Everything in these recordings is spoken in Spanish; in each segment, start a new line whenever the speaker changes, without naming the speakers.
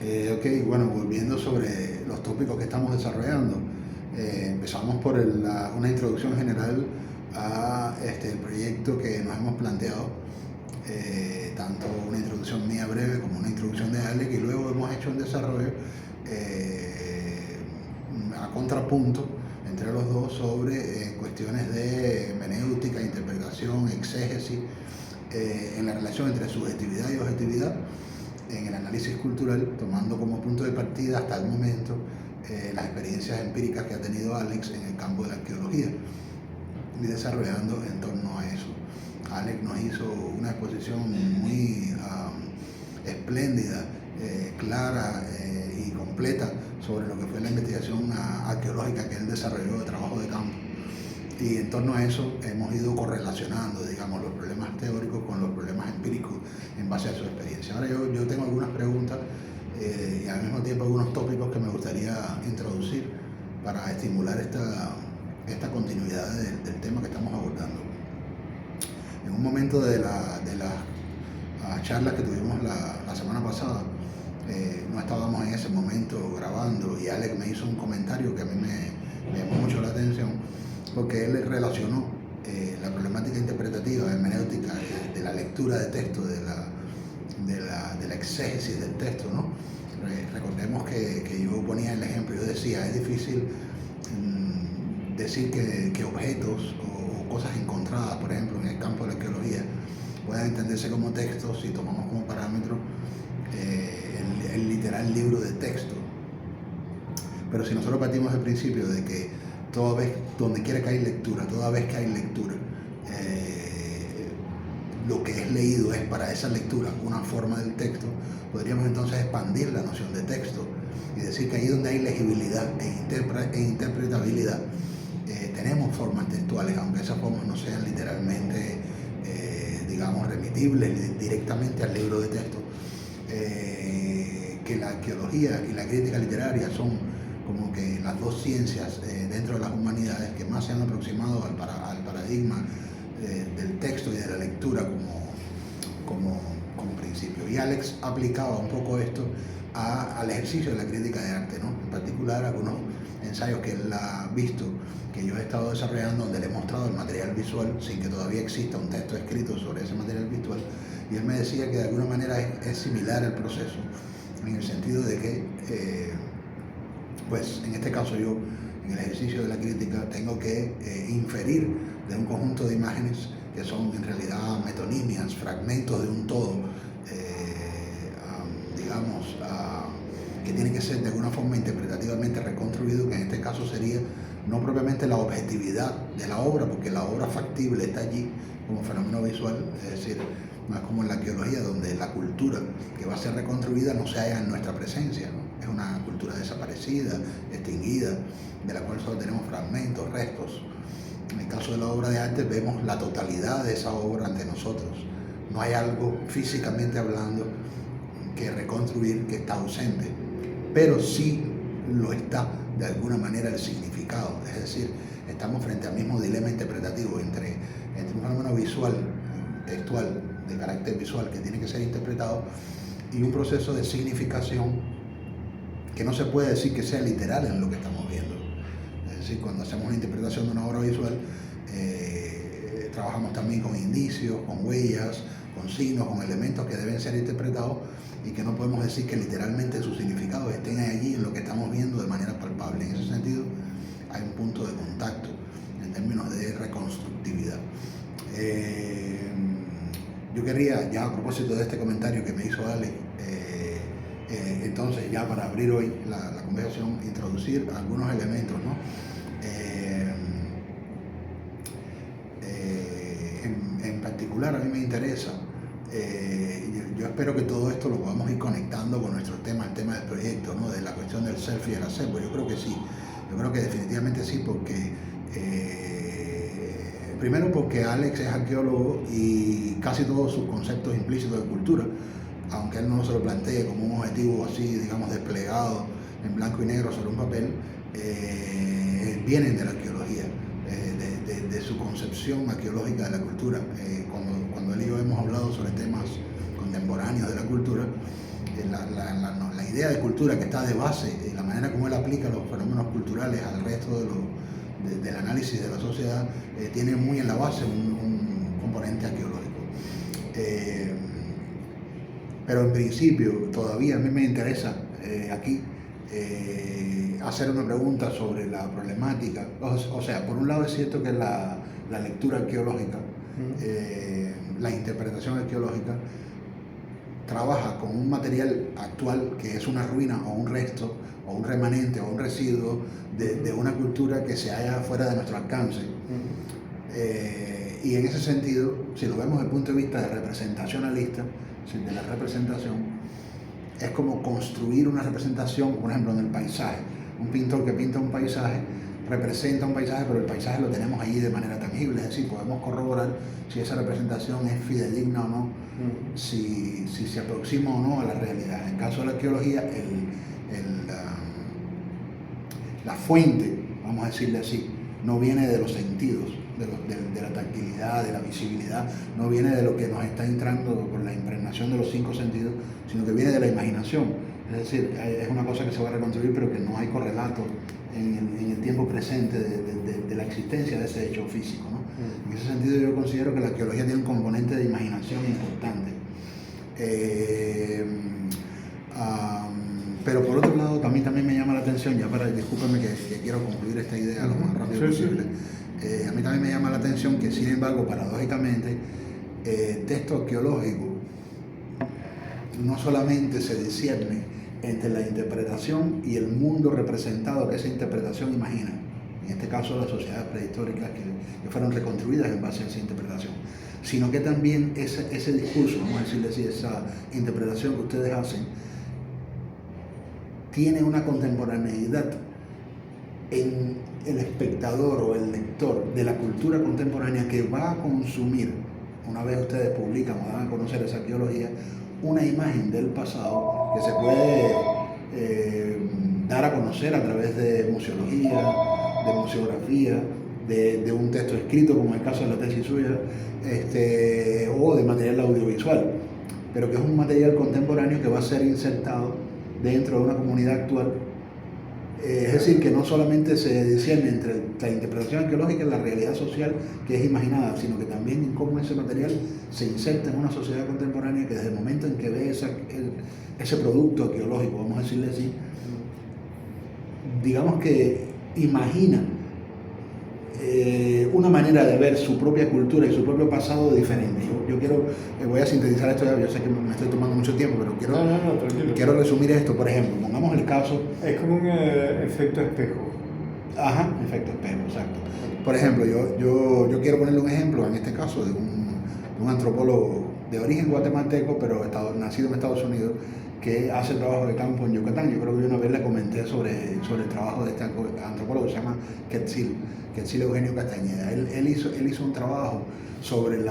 Ok, bueno, volviendo sobre los tópicos que estamos desarrollando, empezamos por una introducción general a el proyecto que nos hemos planteado, tanto una introducción mía breve como una introducción de Alec, y luego hemos hecho un desarrollo a contrapunto entre los dos sobre cuestiones de hermenéutica, interpretación, exégesis, en la relación entre subjetividad y objetividad en el análisis cultural, tomando como punto de partida hasta el momento las experiencias empíricas que ha tenido Alex en el campo de la arqueología y desarrollando en torno a eso. Alex nos hizo una exposición muy espléndida, clara y completa sobre lo que fue la investigación arqueológica que él desarrolló de trabajo de campo. Y en torno a eso hemos ido correlacionando, digamos, los problemas teóricos con los problemas empíricos en base a su experiencia. Ahora yo tengo algunas preguntas y al mismo tiempo algunos tópicos que me gustaría introducir para estimular esta continuidad del tema que estamos abordando. En un momento de las charlas que tuvimos la semana pasada, no estábamos en ese momento grabando y Alex me hizo un comentario que a mí me llamó mucho la atención, porque él relacionó la problemática interpretativa, hermenéutica, de la lectura de texto, de la exégesis del texto, ¿no? Recordemos que yo ponía el ejemplo, yo decía, es difícil decir que objetos o cosas encontradas, por ejemplo, en el campo de la arqueología, puedan entenderse como textos si tomamos como parámetro el literal libro de texto. Pero si nosotros partimos del principio de que toda vez, donde quiera que hay lectura, toda vez que hay lectura, lo que es leído es para esa lectura una forma del texto, podríamos entonces expandir la noción de texto y decir que ahí donde hay legibilidad e interpretabilidad, tenemos formas textuales, aunque esas formas no sean literalmente, digamos, remitibles directamente al libro de texto, que la arqueología y la crítica literaria son como que las dos ciencias dentro de las humanidades que más se han aproximado al paradigma del texto y de la lectura como principio. Y Alex aplicaba un poco esto al ejercicio de la crítica de arte, ¿no? En particular algunos ensayos que él ha visto, que yo he estado desarrollando, donde le he mostrado el material visual sin que todavía exista un texto escrito sobre ese material visual, y él me decía que de alguna manera es similar el proceso, en el sentido de que pues en este caso yo, en el ejercicio de la crítica, tengo que inferir de un conjunto de imágenes que son en realidad metonimias, fragmentos de un todo, digamos, que tiene que ser de alguna forma interpretativamente reconstruido, que en este caso sería no propiamente la objetividad de la obra, porque la obra factible está allí como fenómeno visual, es decir, no es como en la arqueología, donde la cultura que va a ser reconstruida no se halla en nuestra presencia, ¿no? Es una cultura desaparecida, extinguida, de la cual solo tenemos fragmentos, restos. En el caso de la obra de arte vemos la totalidad de esa obra ante nosotros. No hay algo físicamente hablando que reconstruir que está ausente, pero sí lo está de alguna manera el significado. Es decir, estamos frente al mismo dilema interpretativo entre un fenómeno visual, textual, de carácter visual, que tiene que ser interpretado, y un proceso de significación que no se puede decir que sea literal en lo que estamos viendo. Es decir, cuando hacemos una interpretación de una obra visual, trabajamos también con indicios, con huellas, con signos, con elementos que deben ser interpretados y que no podemos decir que literalmente sus significados estén allí en lo que estamos viendo de manera palpable. En ese sentido, hay un punto de contacto en términos de reconstructividad. Yo quería, ya a propósito de este comentario que me hizo Ale, entonces ya para abrir hoy la conversación, introducir algunos elementos, ¿no? En particular a mí me interesa, yo espero que todo esto lo podamos ir conectando con nuestro tema, el tema del proyecto, ¿no? De la cuestión del self y el acervo. Yo creo que sí, yo creo que definitivamente sí, porque primero porque Alex es arqueólogo y casi todos sus conceptos implícitos de cultura, aunque él no se lo plantee como un objetivo así, digamos, desplegado en blanco y negro sobre un papel, vienen de la arqueología, de su concepción arqueológica de la cultura. Cuando él y yo hemos hablado sobre temas contemporáneos de la cultura, la idea de cultura que está de base y la manera como él aplica los fenómenos culturales al resto del análisis de la sociedad, tiene muy en la base un componente arqueológico. Pero en principio todavía a mí me interesa aquí hacer una pregunta sobre la problemática. O sea, por un lado es cierto que la lectura arqueológica, la interpretación arqueológica, trabaja con un material actual que es una ruina o un resto o un remanente o un residuo de una cultura que se halla fuera de nuestro alcance. Y en ese sentido, si lo vemos desde el punto de vista de representacionalista, de la representación, es como construir una representación, por ejemplo, en el paisaje. Un pintor que pinta un paisaje representa un paisaje, pero el paisaje lo tenemos allí de manera tangible, es decir, podemos corroborar si esa representación es fidedigna o no, si se aproxima o no a la realidad. En el caso de la arqueología, la fuente, vamos a decirle así, no viene de los sentidos, de la tactilidad, de la visibilidad, no viene de lo que nos está entrando por la impregnación de los 5 sentidos, sino que viene de la imaginación. Es decir, es una cosa que se va a reconstruir, pero que no hay correlato en el tiempo presente de la existencia de ese hecho físico, ¿no? En ese sentido yo considero que la arqueología tiene un componente de imaginación importante. Pero por otro lado, también me llama la atención, discúlpame que quiero concluir esta idea lo más rápido posible. A mí también me llama la atención que, sin embargo, paradójicamente, texto arqueológico no solamente se discierne entre la interpretación y el mundo representado que esa interpretación imagina, en este caso las sociedades prehistóricas que fueron reconstruidas en base a esa interpretación, sino que también ese discurso, vamos a decirle así, esa interpretación que ustedes hacen, tiene una contemporaneidad en el espectador o el lector de la cultura contemporánea que va a consumir, una vez ustedes publican o dan a conocer esa arqueología, una imagen del pasado que se puede dar a conocer a través de museología, de museografía, de un texto escrito, como en el caso de la tesis suya, o de material audiovisual, pero que es un material contemporáneo que va a ser insertado dentro de una comunidad actual. Es decir, que no solamente se discierne entre la interpretación arqueológica y la realidad social que es imaginada, sino que también en cómo ese material se inserta en una sociedad contemporánea que desde el momento en que ve ese producto arqueológico, vamos a decirle así, digamos que imagina una manera de ver su propia cultura y su propio pasado diferente. Voy a sintetizar esto, yo sé que me estoy tomando mucho tiempo, pero quiero resumir esto. Por ejemplo, pongamos el caso...
Es como un efecto espejo.
Ajá, efecto espejo, exacto. Por ejemplo, yo quiero ponerle un ejemplo, en este caso, de un antropólogo de origen guatemalteco, pero nacido en Estados Unidos, que hace trabajo de campo en Yucatán. Yo creo que una vez le comenté sobre el trabajo de este antropólogo que se llama Quetzil Eugenio Castañeda. Él hizo un trabajo sobre el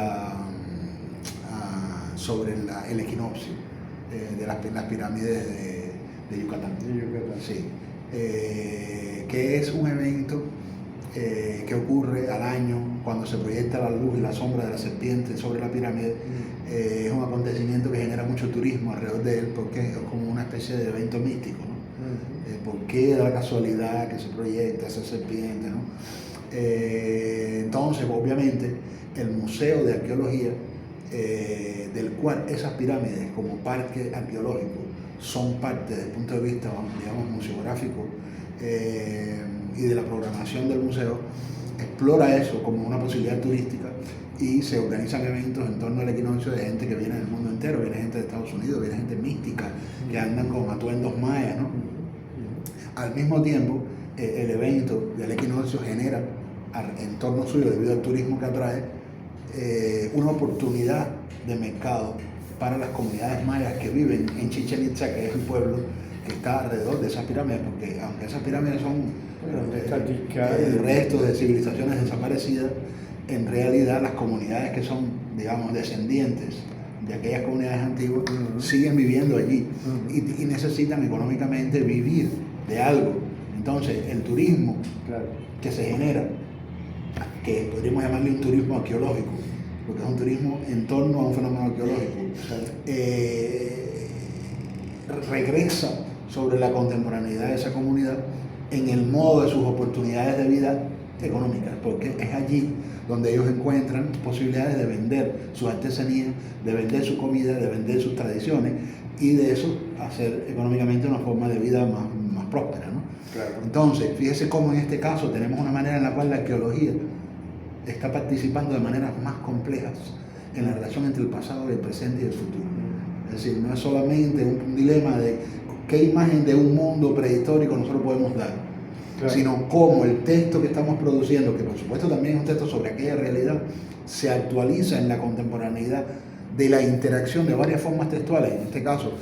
equinoccio de las pirámides de Yucatán. Sí. Que es un evento que ocurre al año cuando se proyecta la luz y la sombra de la serpiente sobre la pirámide. Es un acontecimiento que genera mucho turismo alrededor de él porque es como una especie de evento místico, ¿no? ¿Por qué da la casualidad que se proyecta esa serpiente, ¿no? Entonces, obviamente, el Museo de Arqueología, del cual esas pirámides como parque arqueológico son parte desde el punto de vista, digamos, museográfico y de la programación del museo, explora eso como una posibilidad turística y se organizan eventos en torno al equinoccio de gente que viene del mundo entero, viene gente de Estados Unidos, viene gente mística, que andan con atuendos mayas, ¿no? Al mismo tiempo, el evento del equinoccio genera en torno suyo, debido al turismo que atrae, una oportunidad de mercado para las comunidades mayas que viven en Chichén Itzá, que es el pueblo que está alrededor de esas pirámides, porque aunque esas pirámides son restos de civilizaciones desaparecidas, en realidad las comunidades que son, digamos, descendientes de aquellas comunidades antiguas siguen viviendo allí y necesitan económicamente vivir de algo. Entonces, el turismo que se genera, que podríamos llamarle un turismo arqueológico, porque es un turismo en torno a un fenómeno arqueológico, regresa sobre la contemporaneidad de esa comunidad en el modo de sus oportunidades de vida económicas, porque es allí donde ellos encuentran posibilidades de vender sus artesanías, de vender su comida, de vender sus tradiciones y de eso hacer económicamente una forma de vida más próspera, ¿no?
Claro.
Entonces, fíjese cómo en este caso tenemos una manera en la cual la arqueología está participando de maneras más complejas en la relación entre el pasado, el presente y el futuro. Es decir, no es solamente un dilema de qué imagen de un mundo prehistórico nosotros podemos dar, claro, sino cómo el texto que estamos produciendo, que por supuesto también es un texto sobre aquella realidad, se actualiza en la contemporaneidad de la interacción de varias formas textuales, en este caso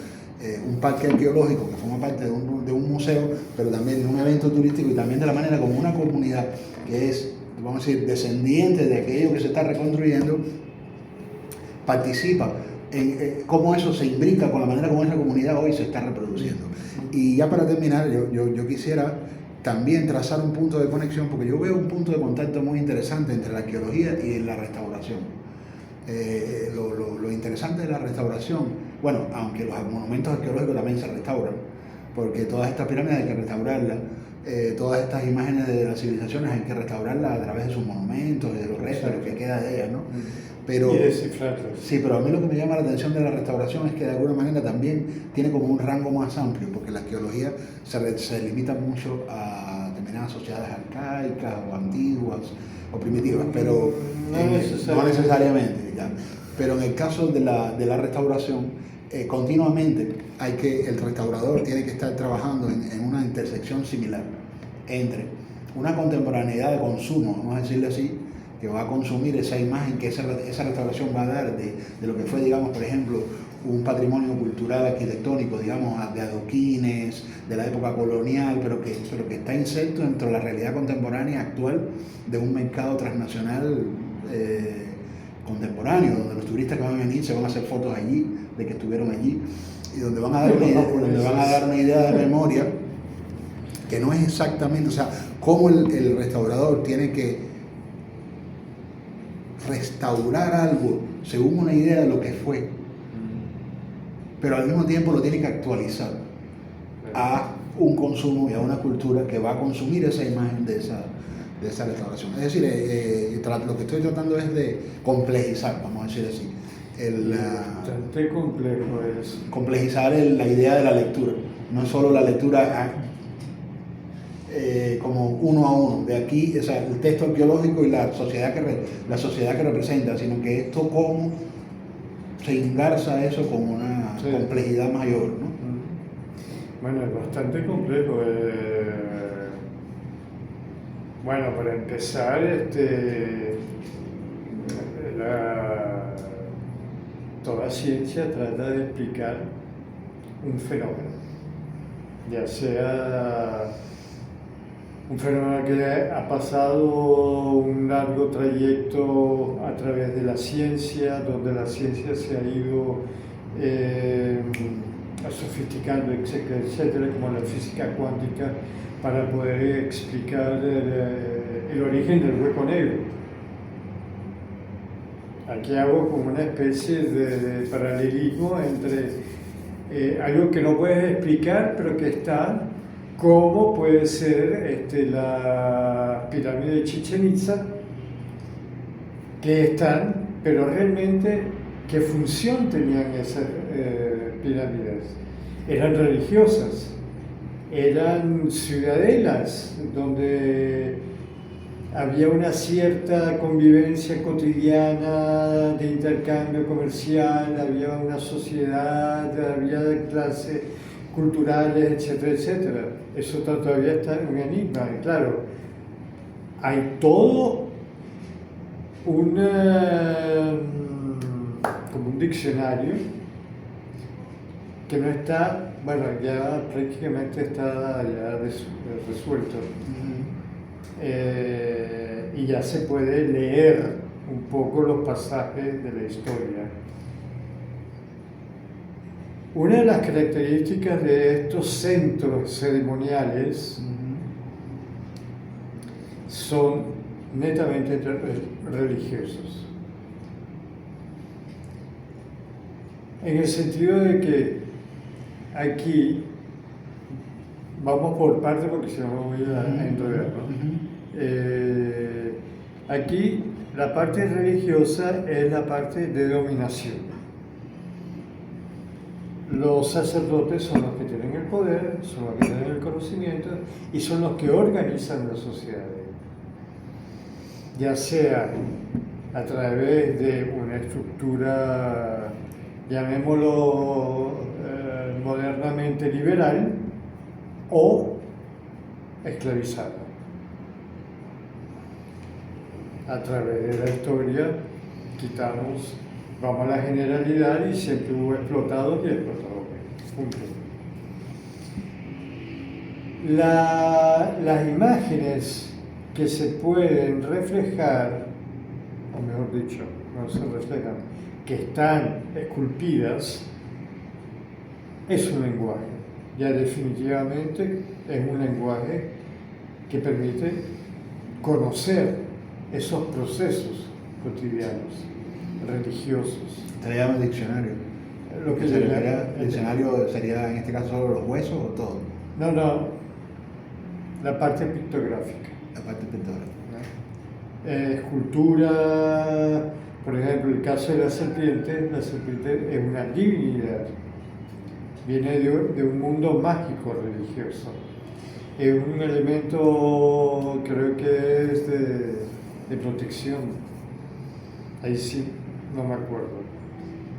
un parque arqueológico que forma parte de un museo, pero también de un evento turístico y también de la manera como una comunidad que es, vamos a decir, descendiente de aquello que se está reconstruyendo, participa en cómo eso se imbrica con la manera como esa comunidad hoy se está reproduciendo. Y ya para terminar, yo quisiera también trazar un punto de conexión, porque yo veo un punto de contacto muy interesante entre la arqueología y la restauración. Lo interesante de la restauración, bueno, aunque los monumentos arqueológicos también se restauran, porque todas estas pirámides hay que restaurarlas, todas estas imágenes de las civilizaciones hay que restaurarlas a través de sus monumentos y de los restos, lo que queda de ellas, ¿no? Pero,
y descifrarlas.
Sí, pero a mí lo que me llama la atención de la restauración es que de alguna manera también tiene como un rango más amplio, porque la arqueología se limita mucho a determinadas sociedades arcaicas o antiguas o primitivas, pero no necesariamente, ya. Pero en el caso de la restauración, continuamente el restaurador tiene que estar trabajando en una intersección similar entre una contemporaneidad de consumo, vamos a decirle así, que va a consumir esa imagen que esa restauración va a dar de lo que fue, digamos, por ejemplo, un patrimonio cultural arquitectónico, digamos, de adoquines, de la época colonial, pero que está inserto dentro de la realidad contemporánea actual de un mercado transnacional contemporáneo, donde los turistas que van a venir se van a hacer fotos allí, de que estuvieron allí, y donde van a dar una idea de memoria que no es exactamente, o sea, cómo el restaurador tiene que restaurar algo según una idea de lo que fue, pero al mismo tiempo lo tiene que actualizar a un consumo y a una cultura que va a consumir esa imagen de esa restauración. Es decir, lo que estoy tratando es de complejizar, vamos a decir así.
Bastante complejo es.
Complejizar la idea de la lectura, no solo la lectura como uno a uno, de aquí, o sea, el texto arqueológico y la sociedad que representa, sino que esto cómo se engarza eso con una complejidad mayor, ¿no?
Bueno, es bastante complejo. Bueno, para empezar, toda ciencia trata de explicar un fenómeno, ya sea un fenómeno que ha pasado un largo trayecto a través de la ciencia, donde la ciencia se ha ido sofisticando, etcétera, etcétera, como la física cuántica, para poder explicar el origen del hueco negro. Aquí hago como una especie de paralelismo entre algo que no puedes explicar, pero que está, como puede ser la pirámide de Chichén Itzá, que están, pero realmente, ¿qué función tenían esas pirámides? Eran religiosas, eran ciudadelas, donde había una cierta convivencia cotidiana de intercambio comercial, había una sociedad, había clases culturales, etcétera, etcétera. Eso todavía está en un enigma. Y claro, hay todo como un diccionario que no está, bueno, ya prácticamente está ya resuelto. Y ya se puede leer un poco los pasajes de la historia. Una de las características de estos centros ceremoniales son netamente religiosos. En el sentido de que aquí vamos por partes porque si no me voy a enredar, ¿no? Aquí la parte religiosa es la parte de dominación. Los sacerdotes son los que tienen el poder, son los que tienen el conocimiento y son los que organizan la sociedad. Ya sea a través de una estructura, llamémoslo modernamente liberal, o esclavizada. A través de la historia vamos a la generalidad y siempre hubo explotados y explotadores. Punto. Las imágenes que se pueden reflejar, o mejor dicho, no se reflejan, que están esculpidas, es un lenguaje. Ya definitivamente es un lenguaje que permite conocer esos procesos cotidianos, religiosos.
Se le llama diccionario.
Lo que
se le llama diccionario sería en este caso solo los huesos o todo.
No, la parte pictográfica.
La parte pictográfica.
Escultura, por ejemplo, el caso de la serpiente es una divinidad, viene de un mundo mágico religioso, es un elemento, creo que es de protección, ahí sí, no me acuerdo,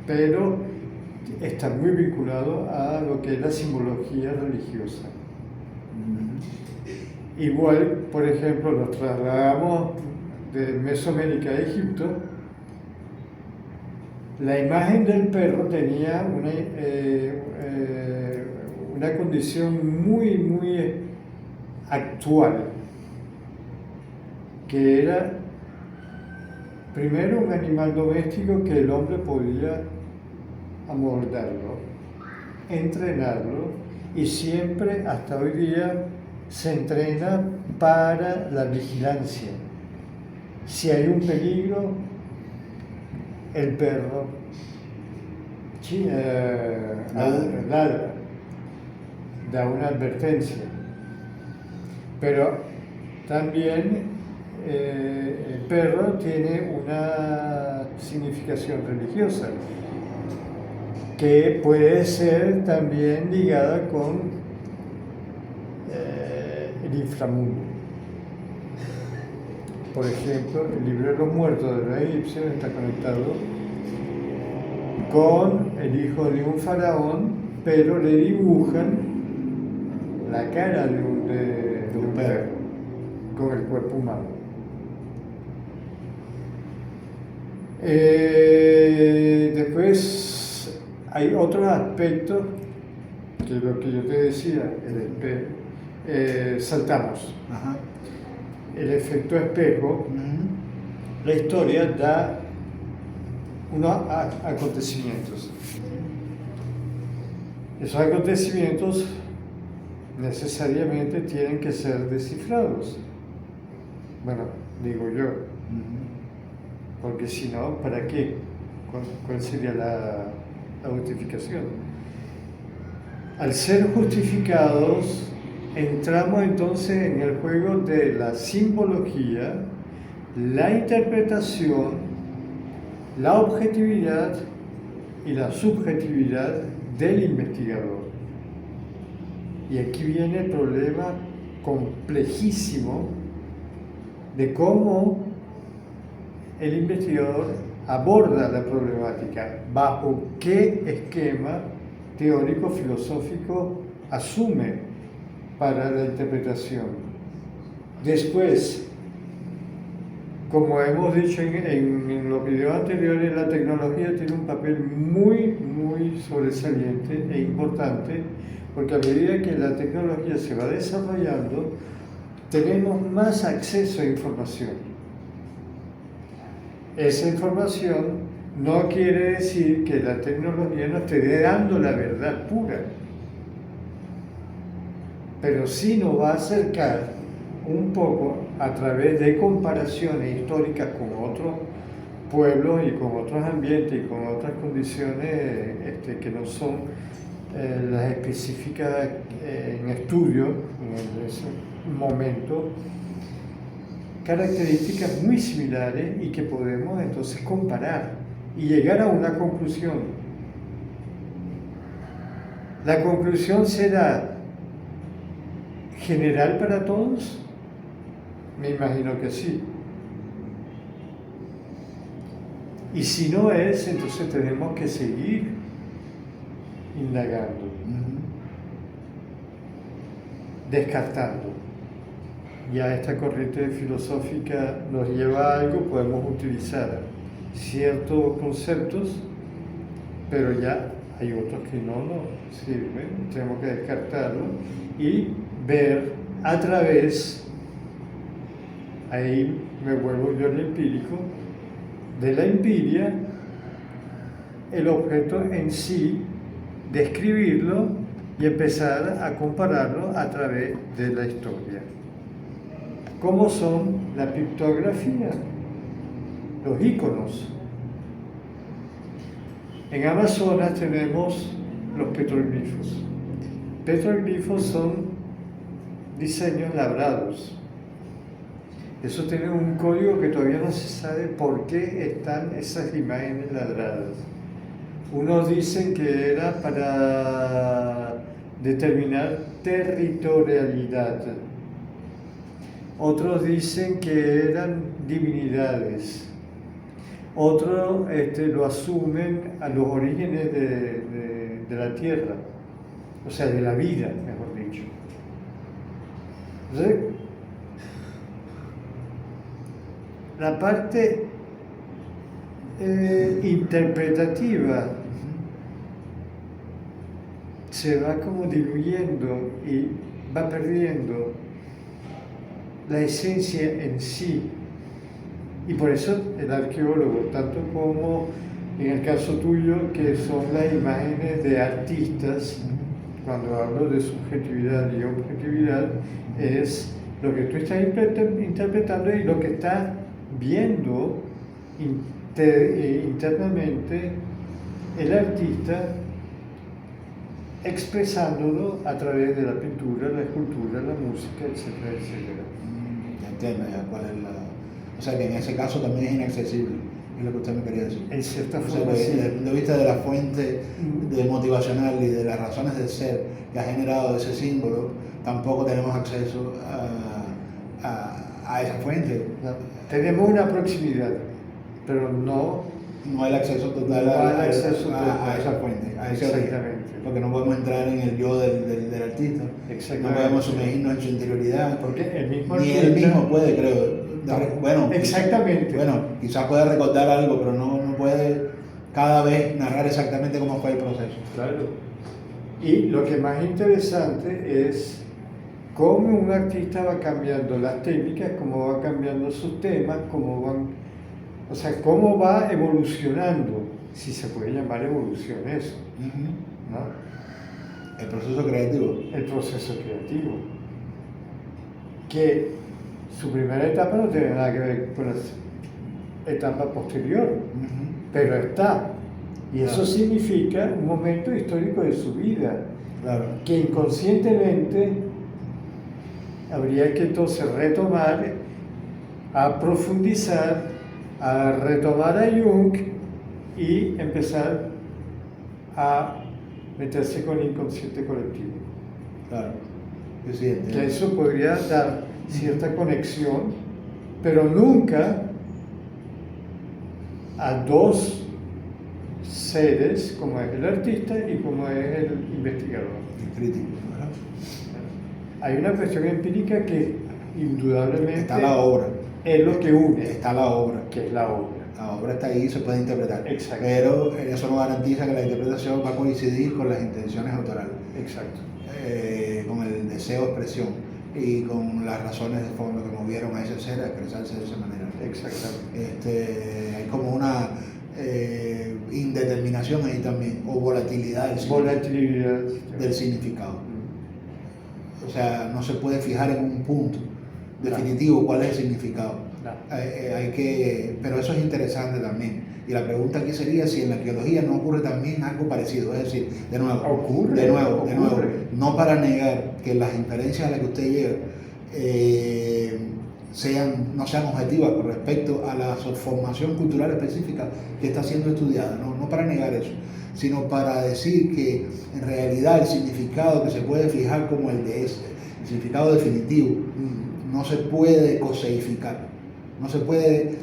pero está muy vinculado a lo que es la simbología religiosa. Igual, por ejemplo, nos trasladamos de Mesoamérica a Egipto, la imagen del perro tenía una condición muy actual, que era primero un animal doméstico que el hombre podía amoldarlo, entrenarlo, y siempre hasta hoy día se entrena para la vigilancia. Si hay un peligro, el perro ladra, da una advertencia. Pero también el perro tiene una significación religiosa que puede ser también ligada con el inframundo. Por ejemplo, el libro de los muertos de los egipcios está conectado con el hijo de un faraón, pero le dibujan la cara de un perro con el cuerpo humano. Después hay otros aspectos que lo que yo te decía, saltamos.
Ajá.
El efecto espejo, la historia da unos acontecimientos. Esos acontecimientos necesariamente tienen que ser descifrados. Bueno, digo yo, porque si no, ¿para qué? ¿Cuál sería la justificación? Al ser justificados, entramos entonces en el juego de la simbología, la interpretación, la objetividad y la subjetividad del investigador. Y aquí viene el problema complejísimo de cómo el investigador aborda la problemática, bajo qué esquema teórico filosófico asume para la interpretación. Después, como hemos dicho en los videos anteriores, la tecnología tiene un papel muy sobresaliente e importante, porque a medida que la tecnología se va desarrollando, tenemos más acceso a información. Esa información no quiere decir que la tecnología nos esté dando la verdad pura, pero sí nos va a acercar un poco a través de comparaciones históricas con otros pueblos y con otros ambientes y con otras condiciones que no son las específicas en estudio en ese momento, características muy similares y que podemos entonces comparar y llegar a una conclusión. La conclusión será general para todos. Me imagino que sí. Y si no es, entonces tenemos que seguir indagando, descartando. Ya esta corriente filosófica nos lleva a algo, podemos utilizar ciertos conceptos, pero ya hay otros que no nos sirven, tenemos que descartarlo y ver a través, ahí me vuelvo yo al empírico, de la empiria, el objeto en sí, describirlo y empezar a compararlo a través de la historia. ¿Cómo son la pictografía? Los íconos. En Amazonas tenemos los petroglifos. Petroglifos son diseños labrados. Eso tiene un código que todavía no se sabe por qué están esas imágenes labradas. Unos dicen que era para determinar territorialidad. Otros dicen que eran divinidades. Otros lo asumen a los orígenes de la tierra, o sea, de la vida, mejor dicho. Entonces, la parte interpretativa se va como diluyendo y va perdiendo la esencia en sí. Y por eso el arqueólogo, tanto como en el caso tuyo, que son las imágenes de artistas, cuando hablo de subjetividad y objetividad, es lo que tú estás interpretando y lo que estás viendo internamente el artista expresándolo a través de la pintura, la escultura, la música, etcétera, etcétera.
Entiendo ya cuál es la... O sea que en ese caso también es inaccesible, es lo que usted me quería decir.
En cierta
forma,
forma,
desde el punto de vista de la fuente de motivacional y de las razones de ser que ha generado ese símbolo, tampoco tenemos acceso a esa fuente.
Tenemos una proximidad, pero no
hay el acceso total a esa fuente, a ese origen. Porque no podemos entrar en el yo del artista, no podemos sumergirnos en su interioridad,
porque el mismo
ni él mismo puede, creo. Bueno,
exactamente.
Bueno, quizás puede recordar algo, pero no puede cada vez narrar exactamente cómo fue el proceso.
Claro. Y lo que más interesante es cómo un artista va cambiando las técnicas, cómo va cambiando sus temas, cómo va evolucionando, si se puede llamar evolución eso, ¿no?
El proceso creativo.
El proceso creativo. Que su primera etapa no tiene nada que ver con la etapa posterior, pero está. Y eso significa un momento histórico de su vida, que inconscientemente habría que entonces retomar, a profundizar, a retomar a Jung y empezar a meterse con el inconsciente colectivo.
Claro,
que eso podría dar cierta conexión, pero nunca a dos seres como es el artista y como es el investigador.
El crítico, ¿verdad?
Hay una cuestión empírica que indudablemente
está la obra.
Es lo que une.
Está la obra.
Que es la obra.
La obra está ahí y se puede interpretar.
Exacto.
Pero eso no garantiza que la interpretación va a coincidir con las intenciones autorales.
Exacto.
Con el deseo de expresión y con las razones de fondo que movieron a ese ser a expresarse de esa manera.
Exactamente.
Hay como una indeterminación ahí también, o volatilidad del significado. O sea, no se puede fijar en un punto definitivo cuál es el significado. Pero eso es interesante también. Y la pregunta aquí sería si en la arqueología no ocurre también algo parecido. Es decir, de nuevo, no para negar que las inferencias a las que usted llega no sean objetivas con respecto a la formación cultural específica que está siendo estudiada, no para negar eso, sino para decir que en realidad el significado que se puede fijar como el significado definitivo, no se puede coseificar, no se puede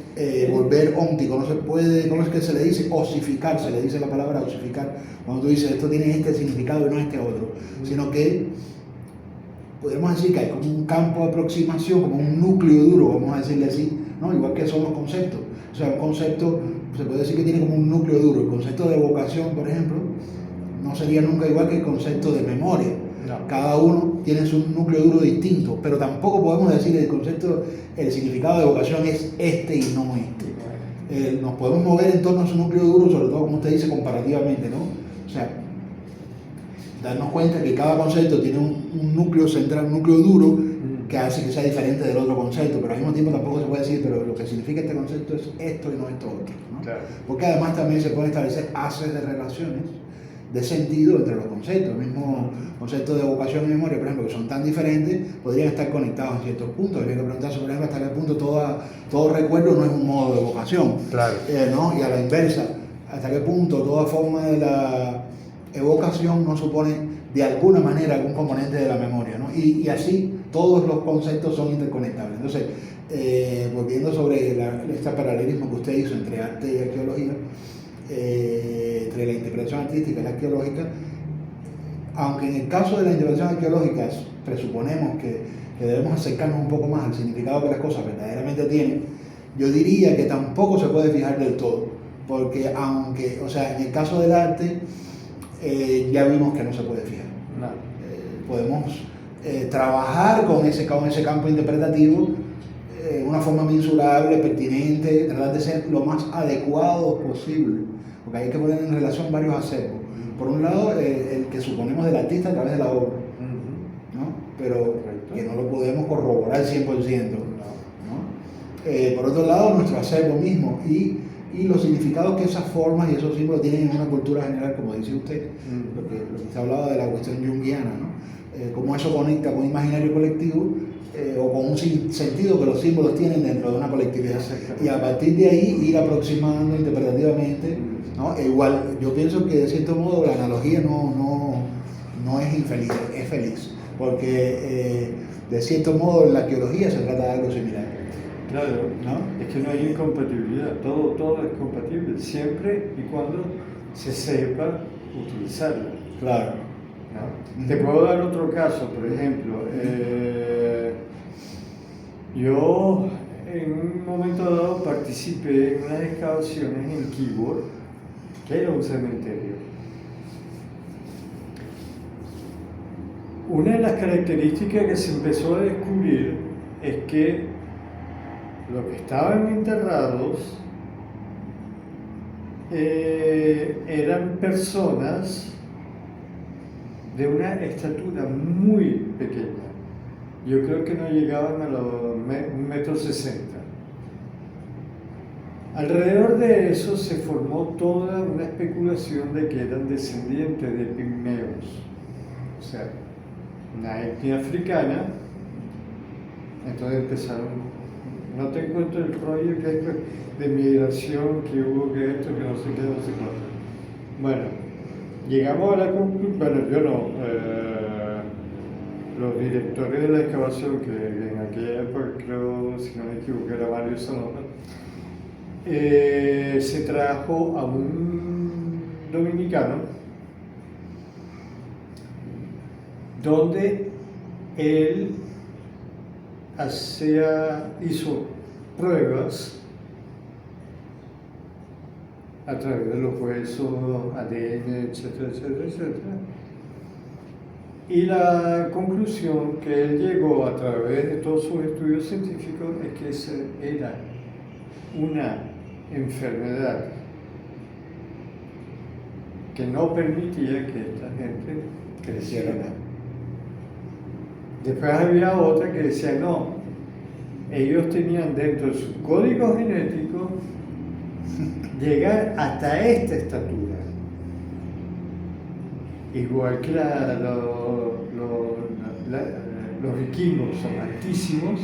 volver óntico, no se puede, ¿cómo es que se le dice? Osificar, se le dice la palabra osificar, cuando tú dices esto tiene este significado y no este otro, sino que podemos decir que hay como un campo de aproximación, como un núcleo duro, vamos a decirle así, ¿no? Igual que son los conceptos. O sea, un concepto, se puede decir que tiene como un núcleo duro. El concepto de evocación, por ejemplo, no sería nunca igual que el concepto de memoria. No. Cada uno tiene su núcleo duro distinto, pero tampoco podemos decir el significado de evocación es este y no este. Nos podemos mover en torno a su núcleo duro, sobre todo, como usted dice, comparativamente, ¿no? O sea, darnos cuenta que cada concepto tiene un núcleo central, un núcleo duro, que hace que sea diferente del otro concepto, pero al mismo tiempo tampoco se puede decir, pero lo que significa este concepto es esto y no esto otro, ¿no? Claro. Porque además también se pueden establecer haces de relaciones de sentido entre los conceptos. El mismo concepto de evocación y memoria, por ejemplo, que son tan diferentes, podrían estar conectados en ciertos puntos. Habría que preguntarse, por ejemplo, hasta qué punto todo recuerdo no es un modo de evocación, claro. ¿No? Y a la inversa, hasta qué punto toda forma de la evocación no supone de alguna manera algún componente de la memoria, ¿no? Y así todos los conceptos son interconectables. Entonces, volviendo sobre este paralelismo que usted hizo entre arte y arqueología, entre la interpretación artística y la arqueológica, aunque en el caso de la interpretación arqueológica presuponemos que debemos acercarnos un poco más al significado que las cosas verdaderamente tienen, yo diría que tampoco se puede fijar del todo, porque aunque, o sea, en el caso del arte, ya vimos que no se puede fijar. No. Podemos trabajar con ese campo interpretativo de una forma mensurable, pertinente, tratar de ser lo más adecuado posible, porque hay que poner en relación varios acervos. Por un lado, el que suponemos del artista a través de la obra, ¿no? Pero que no lo podemos corroborar al 100%. ¿No? Por otro lado, nuestro acervo mismo y los significados que esas formas y esos símbolos tienen en una cultura general, como dice usted, lo que usted hablaba de la cuestión junguiana, ¿no? Cómo eso conecta con un imaginario colectivo o con un sentido que los símbolos tienen dentro de una colectividad. Y a partir de ahí ir aproximando interpretativamente, ¿no? Igual, yo pienso que de cierto modo la analogía no es infeliz, es feliz, porque de cierto modo en la arqueología se trata de algo similar.
Claro, ¿no? Es que no hay incompatibilidad, todo es compatible, siempre y cuando se sepa utilizarlo.
Claro.
¿No? Te puedo dar otro caso, por ejemplo, yo en un momento dado participé en unas excavaciones en Quibor, que era un cementerio. Una de las características que se empezó a descubrir es que los que estaban enterrados eran personas de una estatura muy pequeña. Yo creo que no llegaban a los 1,60 m. Alrededor de eso se formó toda una especulación de que eran descendientes de pigmeos, o sea, una etnia africana. Entonces empezaron, no te encuentro el rollo que hay de migración, que hubo, que esto, que no sé qué, no sé cuánto. Bueno, llegamos a la conclusión, bueno, yo no, los directores de la excavación, que en aquella época creo, si no me equivoco, era Mario Sonoma, se trajo a un dominicano, donde él hizo pruebas a través de los huesos, ADN, etcétera, etcétera, etcétera. Y la conclusión que él llegó a través de todos sus estudios científicos es que esa era una enfermedad que no permitía que esta gente creciera. Después había otra que decía, no, ellos tenían dentro de su código genético llegar hasta esta estatura. Igual que los vikingos son altísimos,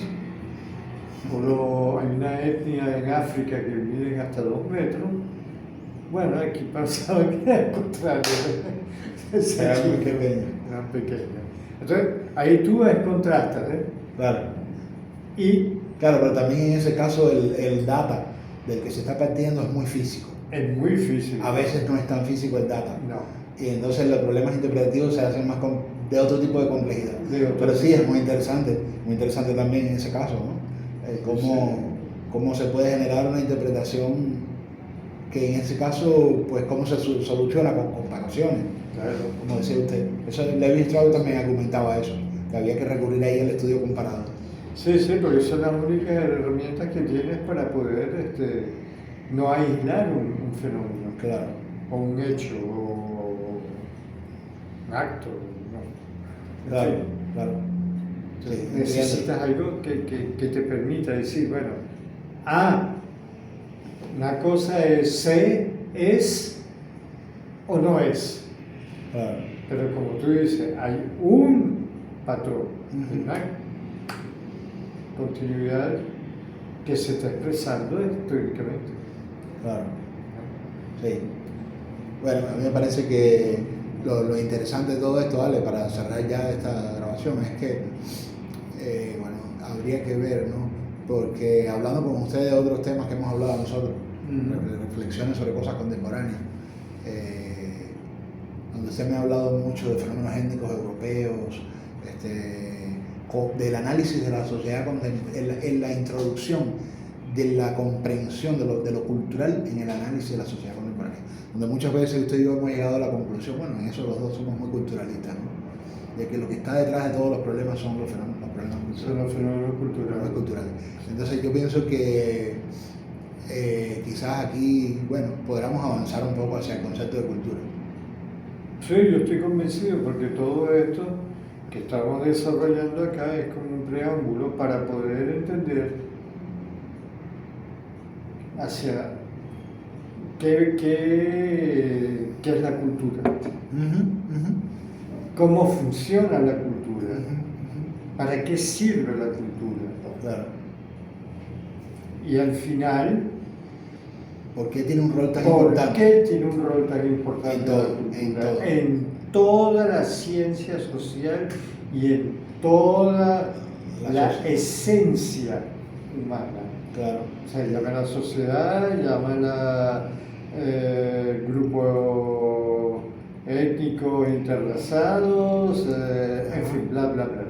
hay una etnia en África que miden hasta 2 metros. Bueno, aquí pasaba que era al contrario.
Era muy pequeño.
Eran pequeños. Entonces, ahí tú ves contrastes, ¿eh?
Claro.
Y
Claro, pero también en ese caso el data del que se está partiendo es muy físico.
es muy difícil.
A veces no es tan físico el data.
No.
Y entonces los problemas interpretativos se hacen más de otro tipo de complejidad. Pero sí, es muy interesante también en ese caso, ¿no? Cómo se puede generar una interpretación que en ese caso, pues cómo se soluciona con comparaciones,
Claro.
como decía usted. Eso Levi Strauss también argumentaba eso, que había que recurrir ahí al estudio comparado.
Sí, porque son las únicas herramientas que tienes para poder no aislar un fenómeno,
Claro.
o un hecho, o un acto. ¿No?
Claro,
Sí.
claro. Sí,
Necesitas algo que te permita decir, bueno, una cosa es sé, es o no es.
Claro.
Pero como tú dices, hay un patrón, una continuidad que se está expresando históricamente.
Claro. Sí. Bueno, a mí me parece que lo interesante de todo esto, Ale, para cerrar ya esta grabación, es que, bueno, habría que ver, ¿no? Porque hablando con ustedes de otros temas que hemos hablado nosotros, reflexiones sobre cosas contemporáneas, donde usted me ha hablado mucho de fenómenos étnicos europeos, del análisis de la sociedad en la introducción de la comprensión de lo cultural en el análisis de la sociedad contemporánea, donde muchas veces usted y yo hemos llegado a la conclusión, bueno, en eso los dos somos muy culturalistas, ¿no? De que lo que está detrás de todos los problemas son los problemas culturales.
Son los fenómenos
Culturales. Entonces yo pienso que quizás aquí, bueno, podamos avanzar un poco hacia el concepto de cultura.
Sí, yo estoy convencido porque todo esto que estamos desarrollando acá es como un preámbulo para poder entender hacia qué es la cultura, cómo funciona la cultura, para qué sirve la cultura.
Claro.
Y al final,
¿Por qué tiene un rol tan
¿por
importante?
qué tiene un rol tan importante
En todo,
la cultura?
en todo.
En toda la ciencia social y en toda la
sociedad.
esencia humana.
Claro.
O sea, llaman a la sociedad, llaman a grupos étnicos interrazados, en fin, bla, bla, bla.